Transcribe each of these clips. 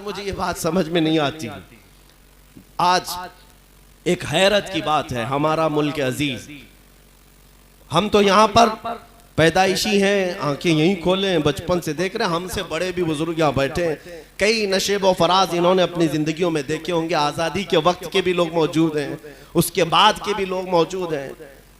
मुझे ये बात समझ में नहीं आती। आज एक हैरत की बात है, हमारा मुल्क अजीज, हम तो यहाँ पर पैदाइशी हैं, आंखें यहीं खोलें, बचपन से देख रहे हैं, हमसे बड़े भी बुजुर्ग यहाँ बैठे हैं, कई नशेब व फराज इन्होंने अपनी जिंदगियों में देखे होंगे। आज़ादी के वक्त के भी लोग मौजूद हैं, उसके बाद के भी लोग मौजूद हैं।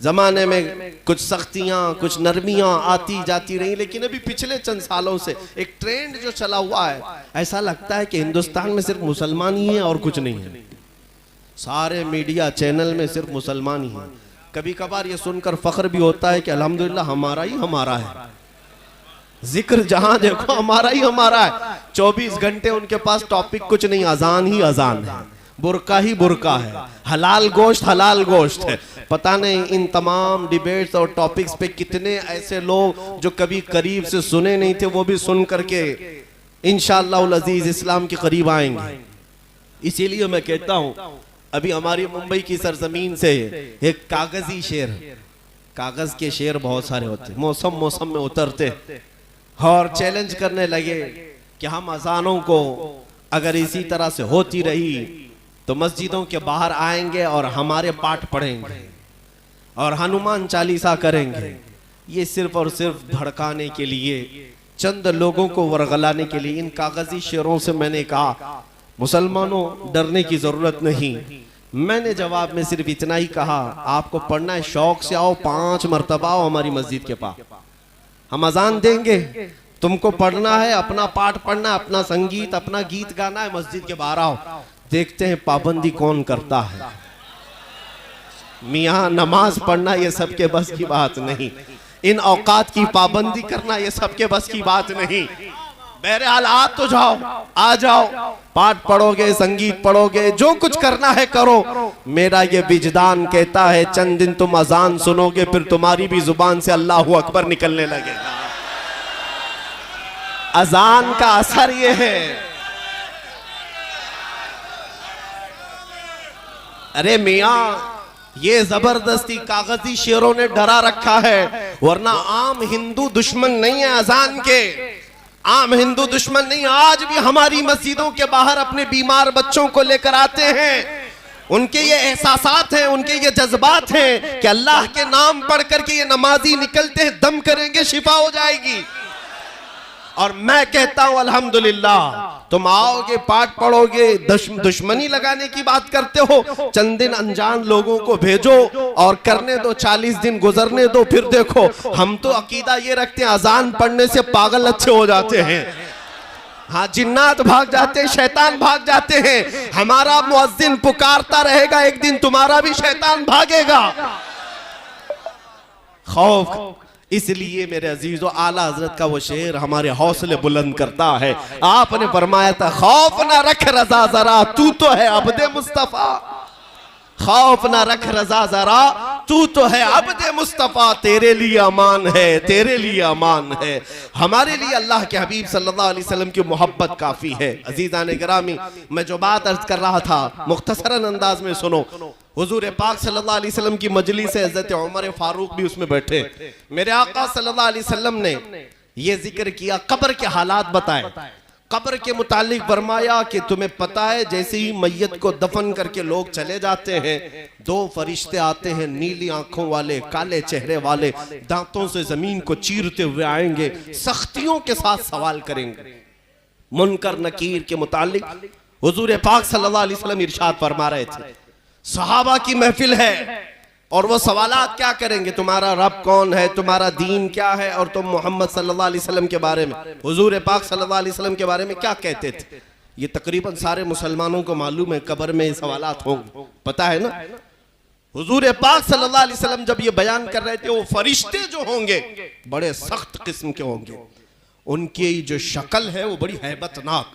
ज़माने में कुछ सख्तियाँ, कुछ नरमियाँ आती जाती रही, लेकिन अभी पिछले चंद सालों से एक ट्रेंड जो चला हुआ है, ऐसा लगता है कि हिंदुस्तान में सिर्फ मुसलमान ही है और कुछ नहीं है। सारे मीडिया चैनल में सिर्फ मुसलमान ही हैं। कभी कभार ये सुनकर फख्र भी होता है कि अल्हम्दुलिल्लाह हमारा ही हमारा है, जिक्र जहां देखो हमारा ही हमारा है। 24 घंटे उनके पास टॉपिक कुछ नहीं, अजान ही अजान है, बुरका ही बुरका है, हलाल गोश्त है। पता नहीं इन तमाम डिबेट्स और टॉपिक्स पे कितने ऐसे लोग जो कभी करीब से सुने नहीं थे, वो भी सुन करके इंशाअल्लाह अजीज इस्लाम के करीब आएंगे। इसीलिए मैं कहता हूँ, अभी हमारी मुंबई की सरजमीन से एक कागजी शेर, कागज के शेर बहुत सारे होते, मौसम में उतरते और चैलेंज करने लगे कि हम अजानों को अगर इसी तरह से होती रही तो मस्जिदों के बाहर आएंगे और हमारे पाठ पढ़ेंगे और हनुमान चालीसा करेंगे। ये सिर्फ और सिर्फ भड़काने के लिए, चंद लोगों को वरगलाने के लिए। इन कागजी शेरों से मैंने कहा, मुसलमानों डरने की जरूरत नहीं। मैंने जवाब में सिर्फ इतना ही कहा, आपको पढ़ना है शौक से आओ, 5 मरतबा आओ हमारी मस्जिद के पास, हम अजान देंगे, तुमको पढ़ना है, अपना पाठ पढ़ना, अपना संगीत, अपना गीत गाना है, मस्जिद के बाहर आओ। देखते हैं पाबंदी कौन करता है। मियाँ नमाज पढ़ना ये सबके बस की बात नहीं, इन औकात की पाबंदी करना ये सबके बस की बात नहीं। बहरहाल आ तो जाओ, आ जाओ, पाठ पढ़ोगे, संगीत पढ़ोगे, जो कुछ करना है करो। मेरा ये विजदान कहता है चंद दिन तुम अजान सुनोगे, फिर तुम्हारी भी जुबान से अल्लाहू अकबर निकलने लगेगा। अजान का असर ये है। अरे मियाँ, ये जबरदस्ती कागजी शेरों ने डरा रखा है, वरना आम हिंदू दुश्मन नहीं है अजान के, आम हिंदू दुश्मन नहीं। आज भी हमारी मस्जिदों के बाहर अपने बीमार बच्चों को लेकर आते हैं, उनके ये एहसासात हैं, उनके ये जज्बात हैं कि अल्लाह के नाम पढ़ करके ये नमाजी निकलते हैं, दम करेंगे, शिफा हो जाएगी। और मैं कहता हूं अल्हम्दुलिल्लाह, तुम आओगे, पाठ पढ़ोगे, दुश्मनी लगाने की बात करते हो। चंद दिन अनजान लोगों को भेजो और करने दो, 40 दिन गुजरने दो, फिर देखो। हम तो अकीदा ये रखते हैं, अजान पढ़ने से पागल अच्छे हो जाते हैं। हाँ, जिन्नात भाग जाते हैं, शैतान भाग जाते हैं। हमारा मुअज्जिन पुकारता रहेगा, एक दिन तुम्हारा भी शैतान भागेगा। खौफ, इसलिए मेरे अजीजों, आला हजरत का वो शेर हमारे हौसले बुलंद करता है। आपने फरमाया था, खौफ ना रख रजा जरा, तू तो है अब्दे मुस्तफा। खौफ ना रख रजा जरा, तू तो है अब्दे मुस्तफा, तेरे लिए अमान है, तेरे लिए अमान है। हमारे लिए अल्लाह के हबीब सल्लल्लाहु अलैहि वसल्लम की मोहब्बत काफी है। अजीजान गिरामी, मैं जो बात अर्ज कर रहा था मुख्तसरन अंदाज में सुनो। हुजूर पाक सल्लल्लाहु अलैहि वसल्लम की मजलिस से हज़रत उमर फारूक भी उसमें बैठे। मेरे आका सल्लल्लाहु अलैहि वसल्लम ने ये जिक्र किया, कब्र के हालात बताए, कब्र के मुतालिक फरमाया कि तुम्हें पता है, जैसे ही मैयत को दफन करके लोग चले जाते हैं, 2 फरिश्ते आते हैं, नीली आंखों वाले, काले चेहरे वाले, दांतों से जमीन को चीरते हुए आएंगे, सख्तियों के साथ सवाल करेंगे मुनकर नकीर के मुतालिक। हुजूर पाक सल्लल्लाहु अलैहि वसल्लम इरशाद फरमा रहे थे, सहाबा की महफिल है और वो सवालात क्या करेंगे, तुम्हारा रब कौन है, तुम्हारा दीन क्या है, और तुम मोहम्मद सल्लल्लाहु अलैहि वसल्लम के बारे में, हुजूर पाक सल्लल्लाहु अलैहि वसल्लम के बारे में क्या कहते थे। ये तकरीबन सारे मुसलमानों को मालूम है, कब्र में सवालात होंगे, पता है ना। हुजूर पाक सल्लल्लाहु अलैहि वसल्लम जब ये बयान कर रहे थे, वो फरिश्ते जो होंगे बड़े सख्त किस्म के होंगे, उनकी जो शक्ल है वो बड़ी हैबतनाक,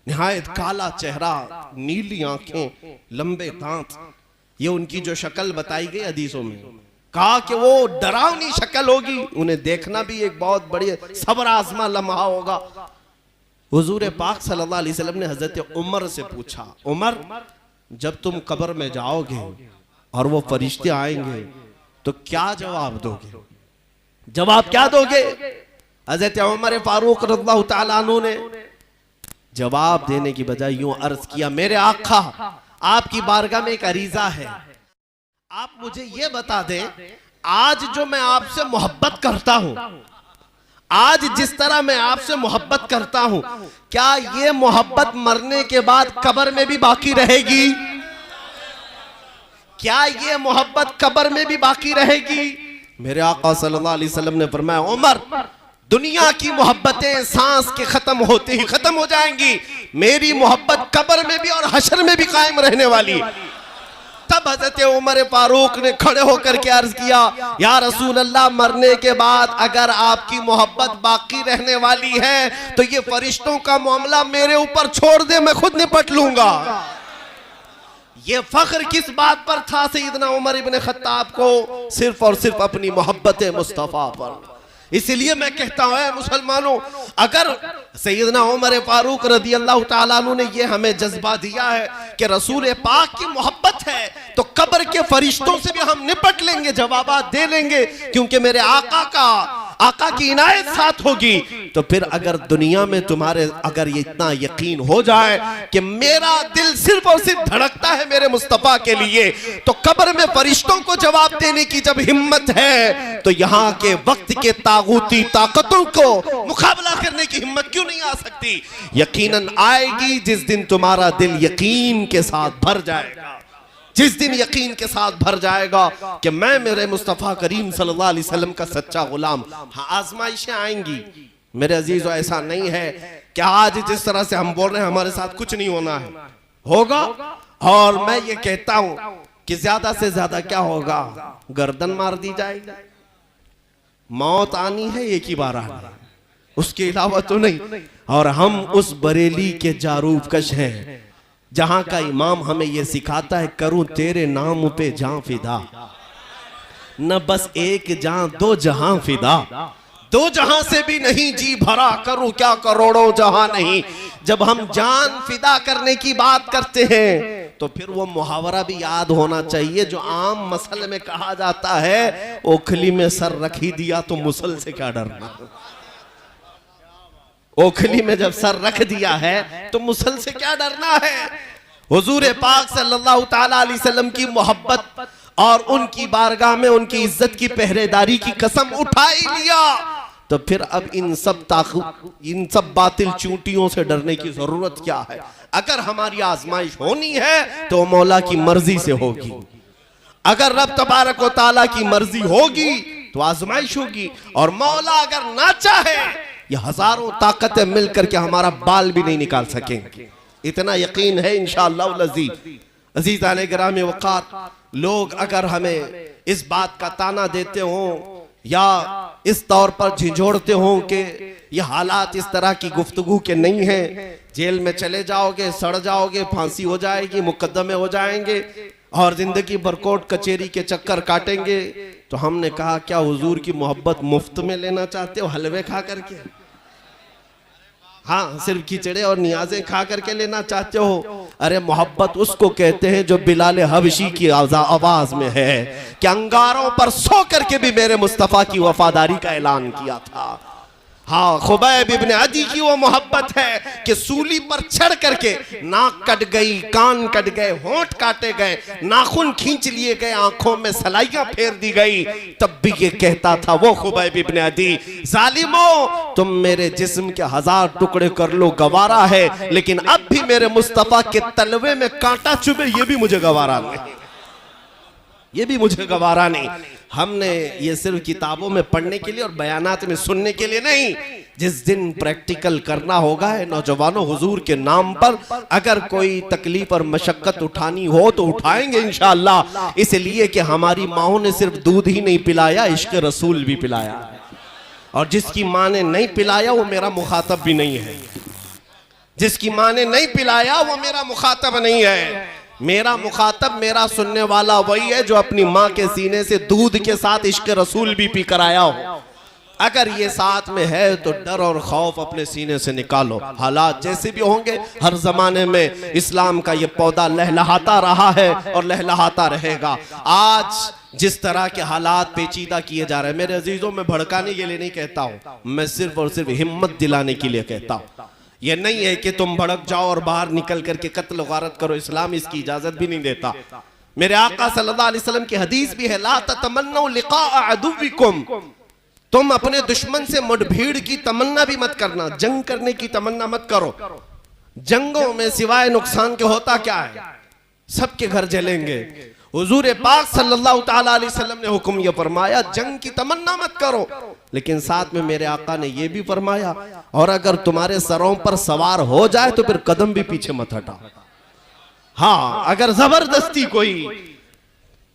निहायत काला चेहरा, नीली आंखें, लंबे दांत, ये उनकी जो शक्ल बताई गई हदीसों में। कहा कि वो डरावनी शक्ल होगी, उन्हें देखना भी एक बहुत बड़ी सब्र आजमा लम्हा होगा। हुजूर पाक सल्लल्लाहु अलैहि वसल्लम ने हजरत उमर से पूछा, उमर जब तुम कब्र में जाओगे और वो फरिश्ते आएंगे तो क्या जवाब दोगे, जवाब क्या दोगे। हजरत उमर फारूक रज़ियल्लाहु ताला अन्हु ने जवाब देने की बजाय यूं अर्ज किया, मेरे आका आपकी बारगाह में एक अरीजा है, आप मुझे ये बता दें, आज जो मैं आपसे मोहब्बत करता हूं, आज जिस तरह मैं आपसे मोहब्बत करता हूं, क्या ये मोहब्बत मरने के बाद कब्र में भी बाकी रहेगी? क्या ये मोहब्बत कब्र में भी बाकी रहेगी? मेरे आका सल्लल्लाहु अलैहि वसल्लम ने फरमाया, उमर, दुनिया की मोहब्बतें सांस के खत्म होते ही खत्म हो जाएंगी, मेरी मोहब्बत कब्र में भी और हशर में भी कायम रहने वाली। तब हजरत उमर फारूक ने खड़े होकर के अर्ज किया, या रसूल अल्लाह, मरने के बाद अगर आपकी मोहब्बत बाकी रहने वाली है तो ये फरिश्तों का मामला मेरे ऊपर छोड़ दे, मैं खुद निपट लूंगा। ये फख्र किस बात पर था सैयदना उमर इब्न खत्ताब को? सिर्फ और सिर्फ अपनी मोहब्बत मुस्तफा पर। इसलिए मैं कहता हूं, मुसलमानों, अगर सैयदना उमर फारूक रदी अल्लाह ताला अन्हु ने ये हमें जज्बा दिया है कि रसूल पाक की मोहब्बत है, तो कब्र के फरिश्तों से भी हम निपट लेंगे, जवाबात दे लेंगे, क्योंकि मेरे आका की इनायत साथ होगी। तो फिर अगर दुनिया में तुम्हारे अगर ये इतना यकीन हो जाए कि मेरा दिल सिर्फ और सिर्फ धड़कता है मेरे मुस्तफा के लिए, तो कब्र में फरिश्तों को जवाब देने की जब हिम्मत है, तो यहाँ के वक्त के तागूती ताकतों को मुकाबला करने की हिम्मत क्यों नहीं आ सकती? यकीनन आएगी जिस दिन तुम्हारा दिल यकीन के साथ भर जाएगा, जिस दिन यकीन के साथ भर जाएगा कि मैं मेरे मुस्तफा करीम सल्लल्लाहु अलैहि वसल्लम का सच्चा गुलाम। हाँ, आजमाइशें आएंगी मेरे अजीजों, ऐसा नहीं है कि आज जिस तरह से हम बोल रहे हैं हमारे साथ कुछ नहीं होना है, होगा। और मैं ये कहता हूं कि ज्यादा से ज्यादा क्या होगा, गर्दन मार दी जाएगी, मौत आनी है एक ही बार आनी है, उसके अलावा तो नहीं। और हम उस बरेली के जारूफ कश हैं जहां का इमाम हमें यह सिखाता है, करूं तेरे नाम पे जान फिदा, न बस एक जान दो जहां फिदा, दो जहां से भी नहीं जी भरा, करूं क्या करोड़ों जहां नहीं। जब हम जान फिदा करने की बात करते हैं तो फिर वो मुहावरा भी याद होना चाहिए जो आम मसल में कहा जाता है, ओखली में सर रख ही दिया तो मुसल से क्या डरना। ओखली में जब सर रख दिया है तो मुसल से क्या डरना है। हुजूर पाक सल्लल्लाहु ताला अलैहि वसल्लम की मोहब्बत और उनकी बारगाह में उनकी इज्जत की पहरेदारी की कसम उठा ही लिया, तो फिर अब इन सब बातिल चूंटियों से डरने की जरूरत क्या है। अगर हमारी आजमाइश होनी है तो मौला की मर्जी से होगी, अगर रब तबारक व तआला की मर्जी होगी तो आजमाइश होगी, और मौला अगर ना चाहे ये हजारों ताकतें मिलकर के हमारा बाल भी नहीं निकाल सकेंगे। इतना यकीन है इंशाअल्लाह अज़ीज़। अज़ीज़ाने गिरामी वक़ार, लोग अगर हमें इस बात का ताना देते हों या इस तौर पर झिझोड़ते हों कि ये हालात इस तरह की गुफ्तगू के नहीं है, जेल में चले जाओगे, सड़ जाओगे, फांसी हो जाएगी, मुकदमे हो जाएंगे और जिंदगी भर कोर्ट कचेरी के चक्कर काटेंगे, तो हमने कहा क्या हुजूर की मोहब्बत मुफ्त में लेना चाहते हो, हलवे खा करके? हाँ, सिर्फ खिचड़े और नियाजें खा करके लेना चाहते हो? अरे मोहब्बत उसको कहते हैं जो बिलाल हबशी की आवाज में है कि अंगारों पर सो करके भी मेरे मुस्तफा की वफादारी का ऐलान किया था। हाँ, खुबैब इब्न अदी की वो मोहब्बत है कि सूली पर चढ़ करके नाक कट गई, कान कट गए, होंठ काटे गए, नाखून खींच लिए गए, आंखों में सलाइयां फेर दी गई, तब भी ये कहता था वो खुबैब इब्न अदी, जालिमो तुम मेरे जिस्म के 1000 टुकड़े कर लो गवारा है, लेकिन अब भी मेरे मुस्तफा के तलवे में कांटा चुभे ये भी मुझे गवारा नहीं, ये भी मुझे गवारा नहीं। हमने ये सिर्फ किताबों में पढ़ने के लिए और बयानात में सुनने के लिए नहीं, जिस दिन प्रैक्टिकल करना होगा है नौजवानों, हुजूर के नाम पर अगर कोई तकलीफ और मशक्कत उठानी हो तो उठाएंगे इंशाअल्लाह। इसलिए कि हमारी माओ ने सिर्फ दूध ही नहीं पिलाया, इश्क रसूल भी पिलाया, और जिसकी माँ ने नहीं पिलाया वो मेरा मुखातब भी नहीं है, जिसकी माँ ने नहीं पिलाया वो मेरा मुखातब नहीं है। मेरा मुखातब, मेरा सुनने वाला वही है जो अपनी माँ के सीने से दूध के साथ इश्क रसूल भी पी कर आया हो। अगर ये साथ में है तो डर और खौफ अपने सीने से निकालो। हालात जैसे भी होंगे, हर जमाने में इस्लाम का ये पौधा लहलहाता रहा है और लहलहाता रहेगा। आज जिस तरह के हालात पेचीदा किए जा रहे हैं, मेरे अजीजों में भड़काने के लिए नहीं कहता हूँ, मैं सिर्फ और सिर्फ हिम्मत दिलाने के लिए कहता हूँ। ये नहीं है कि तुम भड़क जाओ और बाहर निकल करके कत्ल गारत करो, इस्लाम इसकी इजाजत भी नहीं देता। मेरे आका सल्लल्लाहु अलैहि वसल्लम की हदीस भी है, ला ततमन्नौ लिक़ा अदुव्विकुम, तुम अपने दुश्मन से मुठभेड़ की तमन्ना भी मत करना, जंग करने की तमन्ना मत करो। जंगों में सिवाय नुकसान के होता क्या है, सबके घर जलेंगे। हुजूर पाक सल्लल्लाहु ताला अलैहि वसल्लम ने हुक्म यह फरमाया, जंग की तमन्ना मत करो, लेकिन साथ में मेरे आका ने यह भी फरमाया, और अगर तुम्हारे सरों पर सवार हो जाए तो फिर कदम भी पीछे मत हटा। हाँ, अगर जबरदस्ती कोई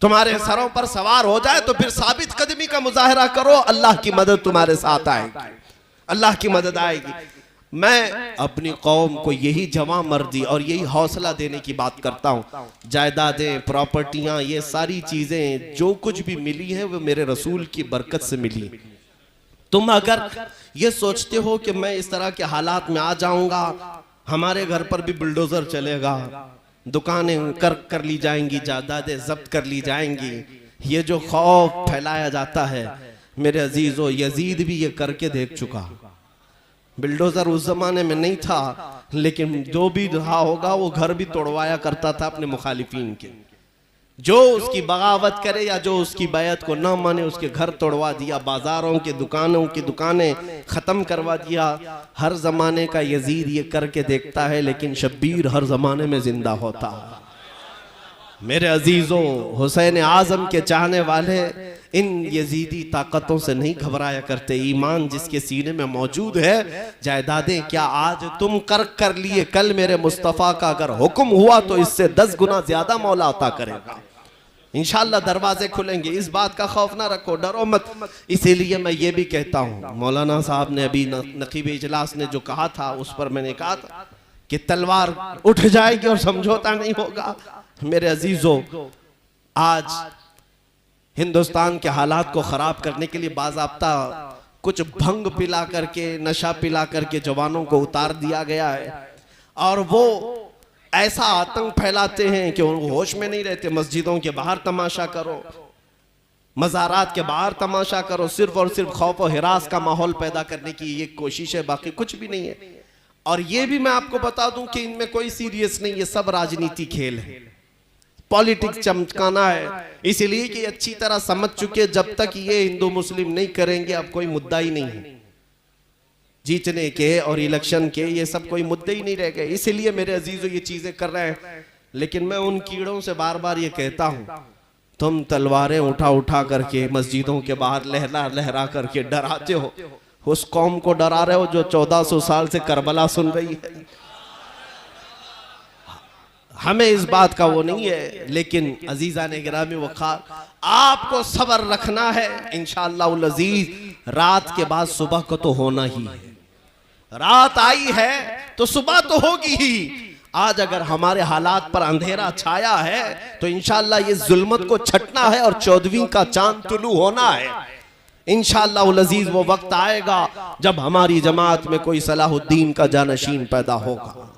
तुम्हारे सरों पर सवार हो जाए तो फिर साबित कदमी का मुजाहरा करो, अल्लाह की मदद तुम्हारे साथ आएगी, अल्लाह की मदद आएगी। मैं अपनी कौम को यही जवां मर्दी और यही हौसला देने की बात करता हूँ। जायदादें, प्रॉपर्टियां, ये सारी चीजें जो कुछ भी मिली है वो मेरे रसूल की बरकत से मिली। तुम अगर ये सोचते हो कि मैं इस तरह के हालात में आ जाऊंगा, हमारे घर पर भी बुलडोजर चलेगा, दुकानें कर ली जाएंगी, जायदादें जब्त कर ली जाएंगी, ये जो खौफ फैलाया जाता है मेरे अजीजों, यजीद भी ये करके देख चुका। बिल्डोजर उस जमाने में नहीं था, लेकिन जो भी रहा होगा वो घर भी तोड़वाया करता था अपने मुखालिफिन के। जो उसकी बगावत करे या जो उसकी बैत को न माने उसके घर तोड़वा दिया, बाजारों के दुकानों की दुकानें खत्म करवा दिया। हर जमाने का यजीद ये करके देखता है, लेकिन शब्बीर हर जमाने में जिंदा होता है। मेरे अजीजों, हुसैन आजम के चाहने वाले इन यजीदी ताकतों से नहीं घबराया करते। ईमान जिसके सीने में मौजूद है, जायदादें क्या आज तुम कर लिए, कल मेरे मुस्तफ़ा का अगर हुक्म हुआ तो इससे 10 गुना ज्यादा मौला अता करेगा। इंशाअल्लाह दरवाजे खुलेंगे, इस बात का खौफ ना रखो, डरो मत। इसीलिए मैं ये भी कहता हूँ, मौलाना साहब ने अभी नकीब इजलास ने जो कहा था उस पर मैंने कहा था कि तलवार उठ जाएगी और समझौता नहीं होगा। मेरे अजीजों, आज हिंदुस्तान के हालात को खराब करने के लिए बाज़ाब्ता कुछ भंग पिला करके, नशा पिला करके जवानों को उतार दिया गया है, और वो ऐसा आतंक फैलाते हैं कि वो होश में नहीं रहते। मस्जिदों के बाहर तमाशा करो, मज़ारात के बाहर तमाशा करो, सिर्फ और सिर्फ खौफ और हिरास का माहौल पैदा करने की ये कोशिश है, बाकी कुछ भी नहीं है। और ये भी मैं आपको बता दूं कि इनमें कोई सीरियस नहीं, ये सब राजनीति खेल है, पॉलिटिक्स चमकाना है, इसलिए कि अच्छी तरह समझ चुके जब तक ये हिंदू मुस्लिम नहीं करेंगे अब कोई मुद्दा ही नहीं है। जीतने के और इलेक्शन के ये सब कोई मुद्दे ही नहीं रह गए, इसलिए मेरे अजीजों ये चीजें कर रहे हैं। लेकिन मैं उन कीड़ों से बार बार ये कहता हूं, तुम तलवारें उठा उठा करके मस्जिदों के बाहर लहरा लहरा करके डराते हो, उस कौम को डरा रहे हो जो 1400 साल से करबला सुन रही है। हमें इस बात का वो नहीं है, लेकिन अजीजा ने गिरामी वक़ार, आपको सब्र रखना है। इंशाअल्लाह अजीज रात के बाद सुबह को तो होना ही है, रात आई है तो सुबह तो होगी ही। आज अगर हमारे हालात पर अंधेरा छाया है तो इंशाअल्लाह ये जुल्मत को छटना है और 14वीं का चांद तुलू होना है। इंशाअल्लाह अजीज वो वक्त आएगा जब हमारी जमात में कोई सलाहुद्दीन का जानशीन पैदा होगा,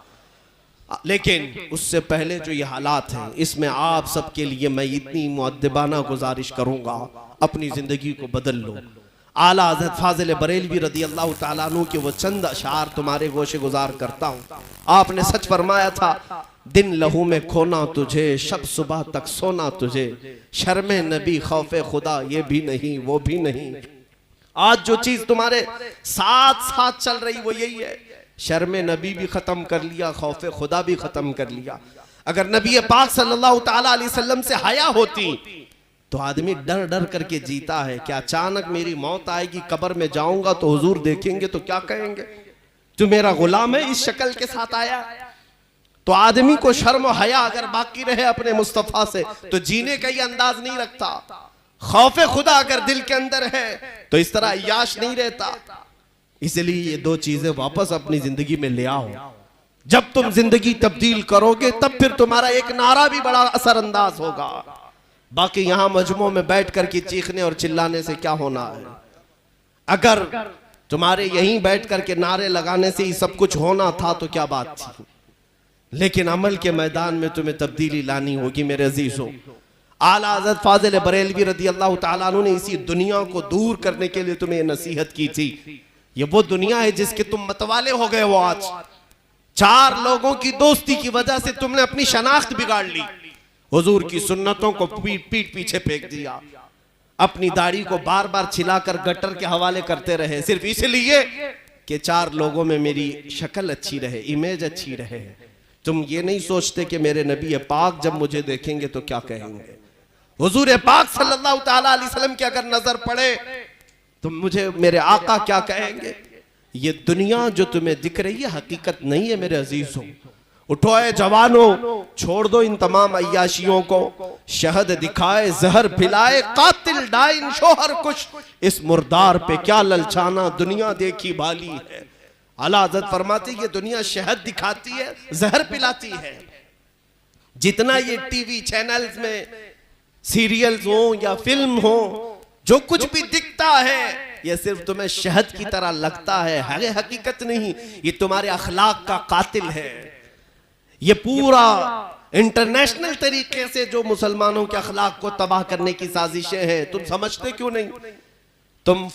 लेकिन उससे पहले जो ये हालात हैं इसमें आप सबके लिए मैं इतनी मुअद्दिबाना गुजारिश करूंगा, अपनी जिंदगी को बदल लो। आला हज़रत फाज़िल बरेलवी रदी अल्लाह ताला अन्हु के वो चंद अशार तुम्हारे गोशे गुजार करता हूँ। आपने सच फरमाया था, दिन लहू में खोना तुझे, शब सुबह तक सोना तुझे, शर्मे नबी खौफे खुदा ये भी नहीं वो भी नहीं। आज जो चीज तुम्हारे साथ साथ चल रही वो यही है, शर्मे नबी भी खत्म कर लिया, खौफे खुदा भी खत्म कर लिया। अगर नबी पाक सल्लल्लाहु ताला अलैहि वसल्लम से हया होती तो आदमी डर डर करके जीता है कि अचानक मेरी मौत आएगी, कब्र में जाऊंगा तो हुजूर देखेंगे तो क्या कहेंगे, तू मेरा गुलाम है इस शक्ल के साथ आया। तो आदमी को शर्म और हया अगर बाकी रहे अपने मुस्तफा से तो जीने का ही अंदाज नहीं रखता। खौफे खुदा अगर दिल के अंदर है तो इस तरह अय्याश नहीं रहता। इसलिए ये दो चीजें वापस अपनी जिंदगी में ले आओ। जब तुम जिंदगी तब्दील करोगे तब फिर तुम्हारा एक नारा भी बड़ा असरअंदाज होगा। बाकी यहां मजमों में बैठ कर के चीखने और चिल्लाने से क्या होना है। अगर तुम्हारे यहीं बैठ कर के नारे लगाने से ही सब कुछ होना था तो क्या बात थी, लेकिन अमल के मैदान में तुम्हें तब्दीली लानी होगी। मेरे अजीजों, आला हज़रत फाज़िल बरेलवी रदी अल्लाह ताला अन्हु ने इसी दुनिया को दूर करने के लिए तुम्हें नसीहत की थी। ये वो दुनिया है जिसके तुम मतवाले हो गए हो। आज 4 लोगों की दोस्ती की वजह से तुमने अपनी शनाख्त बिगाड़ ली, हुजूर की सुन्नतों को पीठ पीछे फेंक दिया, अपनी दाढ़ी को बार बार छिलाकर गटर के हवाले करते रहे सिर्फ इसलिए कि 4 लोगों में मेरी शक्ल अच्छी रहे, इमेज अच्छी रहे। तुम ये नहीं सोचते कि मेरे नबी पाक जब मुझे देखेंगे तो क्या कहेंगे। हुजूर पाक सल्लल्लाहु ताला अलैहि वसल्लम की अगर नजर पड़े तो मुझे मेरे आका क्या कहेंगे। ये दुनिया जो तुम्हें दिख रही है हकीकत नहीं है मेरे अजीजों। उठो ऐ जवानों, छोड़ दो इन तमाम अय्याशियों को, शहद दिखाए जहर पिलाए कातिल डाइन शोहर कुछ, इस मुर्दार पे क्या ललचाना दुनिया देखी बाली है। आला हज़रत फरमाते ये दुनिया शहद दिखाती है जहर पिलाती है। जितना ये टीवी चैनल्स में सीरियल्स हो या फिल्म हो, जो कुछ भी दिखता है ये सिर्फ तुम्हें शहद की तरह लगता है, हकीकत नहीं। ये तुम्हारे अखलाक का कातिल है। ये पूरा इंटरनेशनल तरीके से जो मुसलमानों के अखलाक को तबाह करने की साजिशें हैं, तुम समझते क्यों नहीं। तुम